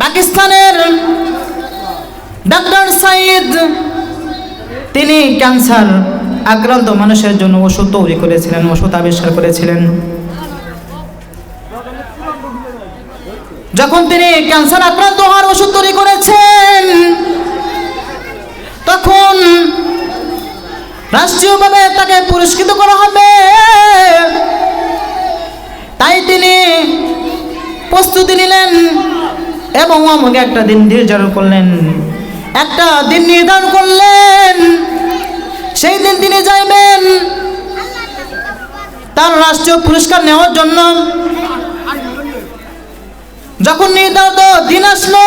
পাকিস্তানের ডাক্তার সাইদ তিনি ক্যান্সার আক্রান্ত মানুষের জন্য ওষুধ তৈরি করেছিলেন, ওষুধ আবিষ্কার করেছিলেন। যখন তিনি ক্যান্সার আক্রান্ত হওয়ার ওষুধ তৈরি করেছেন, তখন রাষ্ট্রীয়ভাবে তাকে পুরস্কৃত করা হবে, তাই তিনি প্রস্তুতি নিলেন এবং আমাকে একটা দিন নির্ধারণ করলেন, সেই দিন তিনি যাইবেন তার রাষ্ট্রীয় পুরস্কার নেওয়ার জন্য। যখন নির্ধারিত দিন আসলো,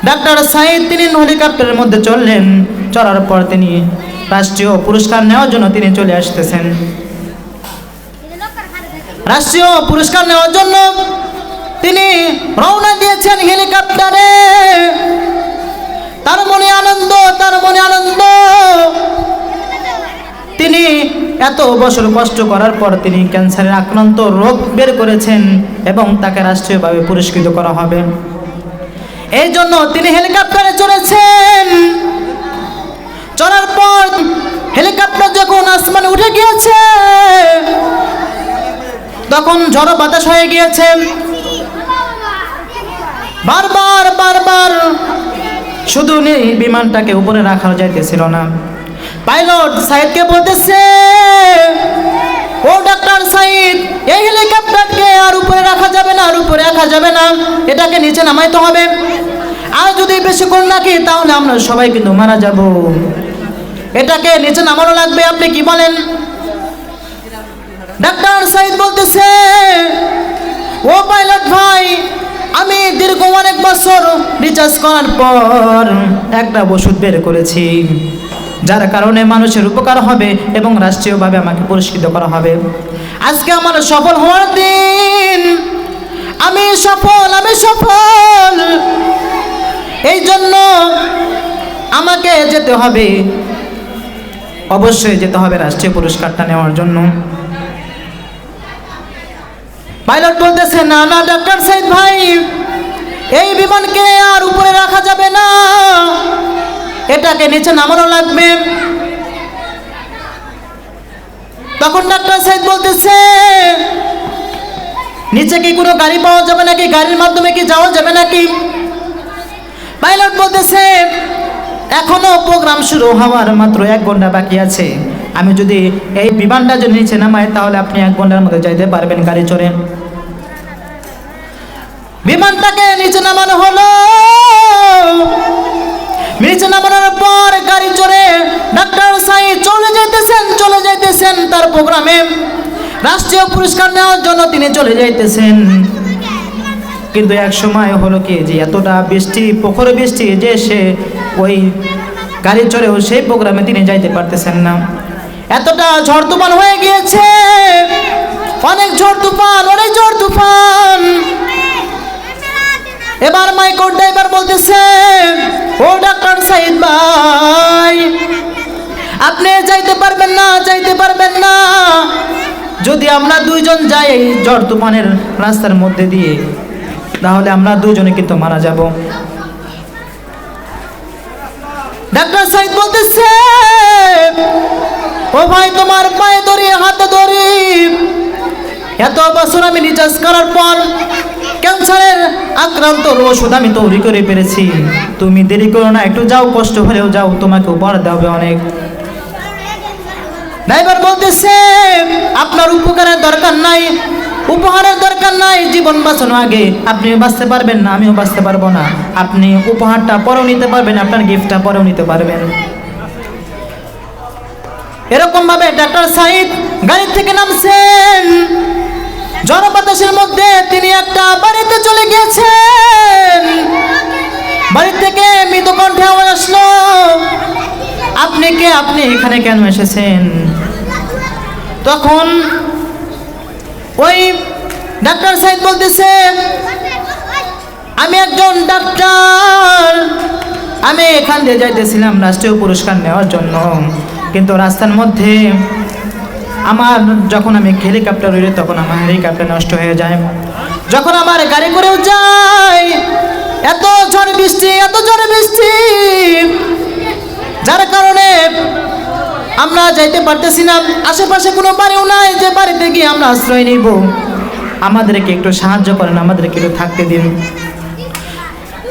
ডাক্তার সাইদ তিনি হেলিকপ্টারের মধ্যে চললেন। চলার পর তিনি রাষ্ট্রীয় পুরস্কার নেওয়ার জন্য তিনি চলে আসতেছেন। রাষ্ট্রীয় পুরস্কার নেওয়ার জন্য তিনি রওনা দিয়েছেন হেলিকপ্টারে। তার মনে আনন্দ। তিনি এত বছর কষ্ট করার পর তিনি ক্যান্সারের আক্রান্ত রোগ বের করেছেন এবং তাকে রাষ্ট্রীয়ভাবে পুরস্কৃত করা হবে। এই জন্য তিনি হেলিকপ্টারে চড়েছেন। চড়ার পর হেলিকপ্টার যখন আসমানে উঠে গিয়েছে, তখন ঝড় বাতাস হয়ে গিয়েছে। বারবার শুধু বিমানটাকে উপরে রাখা যাইতেছিল না। পাইলট সাইদকে বলতেছে, ও ডাক্তার সাইদ, এই হেলিকপ্টারকে আর উপরে রাখা যাবে না, এটাকে নিচে নামাইতে হবে। আর যদি বেশিক্ষণ রাখি তাহলে আমরা সবাই কিন্তু মারা যাব। এটাকে নিচে নামানো লাগবে, আপনি কি বলেন? ডাক্তার সাইদ বলতেছে, ও পাইলট ভাই, আমি দীর্ঘ অনেক বছর রিসার্চ করার পর একটা ওষুধ বের করেছি, যার কারণে মানুষের উপকার হবে এবং রাষ্ট্রীয়ভাবে আমাকে পুরস্কৃত করা হবে। আজকে আমার সফল হওয়ার দিন। আমি সফল। এই জন্য আমাকে যেতে হবে, অবশ্যই যেতে হবে রাষ্ট্রীয় পুরস্কারটা নেওয়ার জন্য। পাইলট বলতেছে, না ডাক্তার সাইদ ভাই, এই বিমানকে আর উপরে রাখা যাবে না, এটাকে নিচে নামানো লাগবে। তখন ডাক্তার সাইদ বলতেছে, নিচে কি কোনো গাড়ি পাওয়া যাবে নাকি? গাড়ির মাধ্যমে কি যাওয়া যাবে নাকি? পাইলট বলতেছে, এখনো প্রোগ্রাম শুরু হওয়ার মাত্র 1 ঘন্টা বাকি আছে। আমি যদি এই বিমানটা যদি নিচে নামাই তাহলে আপনি 1 ঘন্টার মধ্যে যাইতে পারবেন গাড়ি চড়ে। বিমানটাকে নিচে নামানো হলো। নিচে নামানোর পর গাড়ি চড়ে ডাক্তার সাইদ চলে যাইতেছেন তার প্রোগ্রামে। রাষ্ট্রীয় পুরস্কার নেওয়ার জন্য তিনি চলে যাইতেছেন। কিন্তু এক সময় হলো কি, যে এতটা বৃষ্টি, প্রখর বৃষ্টি, যে সে ওই গাড়ি চড়েও সেই প্রোগ্রামে তিনি যাইতে পারতেছেন না। এতটা ঝড় তুফান হয়ে গিয়েছে, অনেক ঝড় তুফান। এবার মাইক্রো ড্রাইভার বলতেছে, ও ডাক্তার সাইদ ভাই, আপনি যাইতে পারবেন না। যদি আমরা দুইজন যাই এই ঝড় তুফানের রাস্তার মধ্যে দিয়ে, তাহলে আমরা দুজনে কিন্তু মারা যাব। ডাক্তার সাইদ বলতেছে, ও ভাই, তোমার পায়ে ধরি, হাতে ধরি, এত বছর আমি রিসার্চ করার পর ক্যান্সারের আক্রান্ত ওষুধ আমি তৈরি করে পেরেছি। তুমি দেরি করো না, একটু যাও, কষ্ট হলেও যাও, তোমাকে উপহার দেওয়া হবে অনেক। ড্রাইভার বলতেছে, আপনার উপহারের দরকার নাই, জীবন বাঁচানো আগে। আপনি বাঁচতে পারবেন না, আমিও বাঁচতে পারবো না। আপনি উপহারটা পরেও নিতে পারবেন, আপনার গিফটটা পরেও নিতে পারবেন। এরকম ভাবে ডাক্তার সাইদ গাড়ি থেকে নামছেন। ঝড় বাতাসের মধ্যে তিনি একটা বাড়িতে চলে গিয়েছেন। বাড়ি থেকে মৃদু কণ্ঠে আওয়াজ আসলো, আপনি কে? আপনি এখানে কেন এসেছেন? তখন ওই ডাক্তার সাইদ বলতেছে, আমি একজন ডাক্তার, আমি এখান দিয়ে যাইতেছিলাম রাষ্ট্রীয় পুরস্কার নেওয়ার জন্য, কিন্তু রাস্তার মধ্যে যখন আমি হেলিকপ্টার উড়ি তখন আমার হেলিকপ্টার নষ্ট হয়ে যায়। যখন আমার গাড়ি করেও যাই এত ঝড় বৃষ্টি, যার কারণে আমরা যাইতে পারতেছি না। আশেপাশে কোনো বাড়িও নাই যে বাড়িতে গিয়ে আমরা আশ্রয় নিব। আমাদেরকে একটু সাহায্য করেন, আমাদেরকে একটু থাকতে দিন।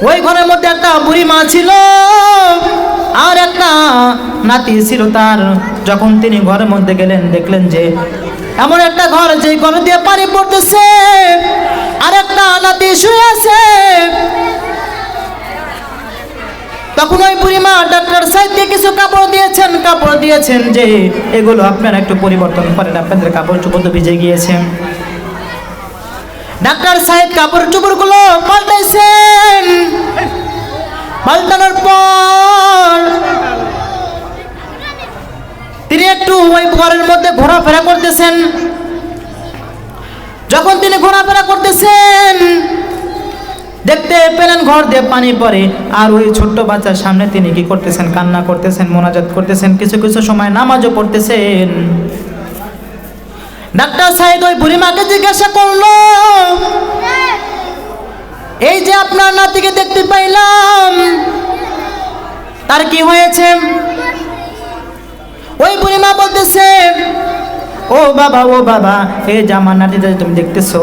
ওই ঘরের মধ্যে একটা বুড়ি মা ছিল আর একটা নাতি ছিল তার। যখন তিনি ঘরের মধ্যে গেলেন, দেখলেন যে এমন একটা ঘর, যে ঘর দিয়ে পানি পড়তেছে আর একটা নাতি শুয়ে আছে। তখন ওই বুড়িমা ডাক্তার সাহেবকে কিছু কাপড় দিয়েছেন যে এগুলো আপনারা একটু পরিবর্তন করেন, আপনাদের কাপড় চোপড় তো ভিজে গিয়েছে। ডাক্তার সাহেব কাপড় চোপড়গুলো পাল্টাইছেন। পাল্টানোর পর তিনি একটু ওই ঘরের মধ্যে ঘোরাফেরা করতেছেন। যখন তিনি ঘোরাফেরা করতেছেন, দেখতে পেলেন ঘর দিয়ে পানি পড়ে আর ওই ছোট্ট বাচ্চার সামনে তিনি কি করতেছেন? কান্না করতেছেন, মোনাজাত করতেছেন, কিছু কিছু সময় নামাজও পড়তেছেন। ডাক্তার সাহেব ওই বুড়িমাকে জিজ্ঞাসা করলো, এই যে আপনার নাতিকে দেখতে পাইলাম, তার কি হয়েছে? ওই বুড়িমা বলতেছে, ও বাবা, এই যে আমার নাতিটা তুমি দেখতেছো,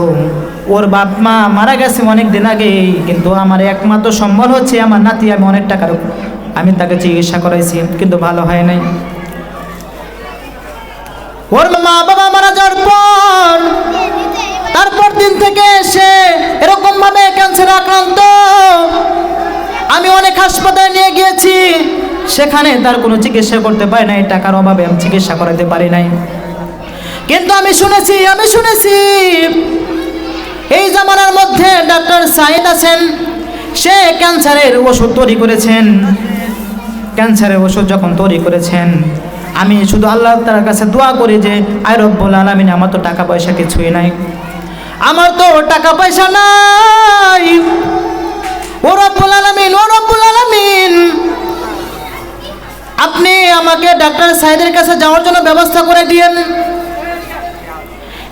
ওর বাপ মা মারা গেছে অনেক দিন আগে, কিন্তু আমার একমাত্র সম্বল হচ্ছে আমার নাতি। আমি অনেক টাকার আমি তাকে চিকিৎসা করাইছি, কিন্তু ভালো হয় নাই। ওর মা বাবা মারা যাওয়ার পর তারপর দিন থেকে সে এরকম ভাবে ক্যান্সারে আক্রান্ত। আমি অনেক হাসপাতালে নিয়ে গিয়েছি, সেখানে তার কোনো চিকিৎসা করতে পারি নাই, টাকার অভাবে আমি চিকিৎসা করাতে পারি নাই। কিন্তু আমি শুনেছি এই জামানার মধ্যে ডাক্তার সাইদ আছেন, সে ক্যান্সারের ওষুধ তৈরি করেছেন। ক্যান্সারের ওষুধ যখন তৈরি করেছেন, আমি শুধু আল্লাহ তাআলার কাছে দোয়া করি যে আয় রব্বুল আলামিন, আমার তো টাকা পয়সা কিছুই নাই, আমার তো টাকা পয়সা নাই। ও রব্বুল আলামিন, আপনি আমাকে ডাক্তার সাইদের কাছে যাওয়ার জন্য ব্যবস্থা করে দিয়েন।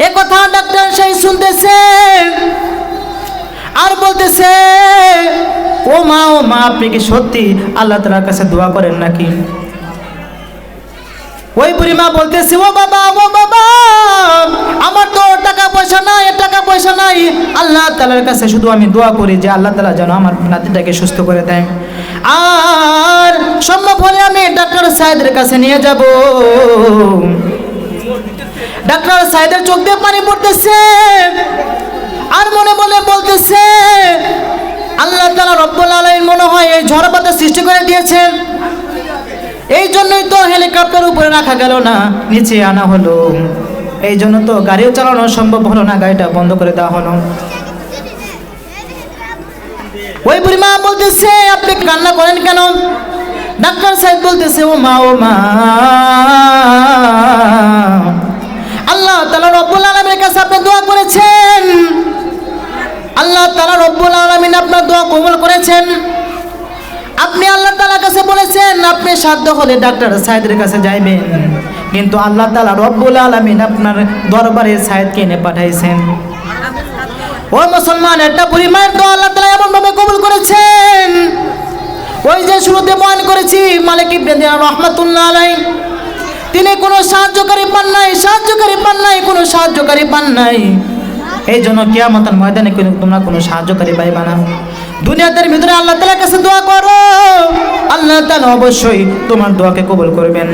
এ কথা ডাক্তার সাহেব শুনতেছে আর বলতেছে, ও মা আপনি কি সত্যি আল্লাহ তাআলার কাছে দোয়া করেন নাকি? ওই বুড়িমা বলতেছে, ও বাবা, আমার তো টাকা পয়সা নাই, আল্লাহ তাআলার কাছে শুধু আমি দোয়া করি যে আল্লাহ তাআলা যেন আমার নাতিটাকে সুস্থ করে দেয়, আর সম্ভব হলে আমি ডাক্তার সাইদের কাছে নিয়ে যাব। ডাক্তার সাইদের চোখ দিয়ে পানি পড়তেছে আর মনে মনে বলতেছে, আল্লাহ তাআলা রব্বুল আলামিন মনে হয় এই ঝড় বাতাস সৃষ্টি করে দিয়েছেন, এই জন্যই তো হেলিকপ্টার উপরে রাখা গেল না, নিচে আনা হলো, এই জন্য তো গাড়িও চালানো সম্ভব হলো না, গাড়িটা বন্ধ করে দেওয়া হলো। ওই বুড়িমা বলতেছে, আপনি কান্না করেন কেন? ডাক্তার সাহেব বলতেছে, ও মা আল্লাহ তাআলা রব্বুল আলামিনের কাছে আপনি দোয়া করেছেন, আল্লাহ তাআলা রব্বুল আলামিন আপনার দোয়া কবুল করেছেন। আপনি আল্লাহ তাআলার কাছে বলেছেন আপনি সাধ্য হলে ডাক্তার সাইদের কাছে যাইবেন, কিন্তু আল্লাহ তাআলা রব্বুল আলামিন আপনার দরবারে সাইদকে এনে পাঠাইছেন। ও মুসলমান, একটা বুড়ি মায়ের দোয়া আল্লাহ তাআলা এমন ভাবে কবুল করেছেন। ওই যে শুরুতে বয়ান করেছি, মালিক ইবনে দিনার রাহমাতুল্লাহ আলাইহি, তিনি কোনো সাহায্যকারী পান নাই। এই জন্য কিয়ামতের ময়দানে তোমরা কোনো সাহায্যকারী পাইবা না। দুনিয়াদের ভিতরে আল্লাহ তাআলার কাছে দোয়া করো, আল্লাহ তাআলা অবশ্যই তোমার দোয়াকে কবুল করবেন।